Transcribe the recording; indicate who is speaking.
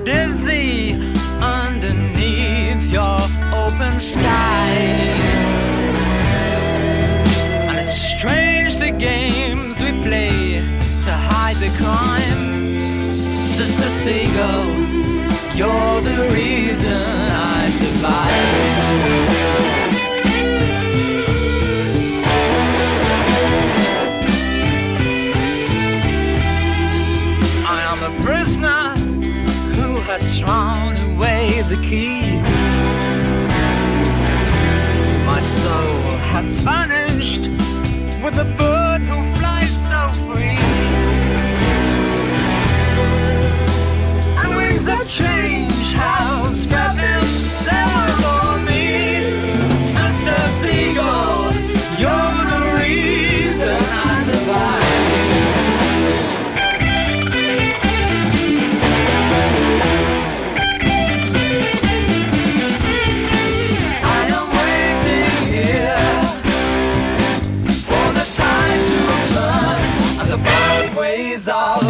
Speaker 1: dizzy underneath your open skies. And it's strange the games we play to hide the crime. Sister Seagull, you're the reason I survive. A prisoner who has thrown away the key. My soul has vanished with a bird who flies so free. And wings of change have spread themselves for me. Sister Seagull, you're the reason I survive. Ways of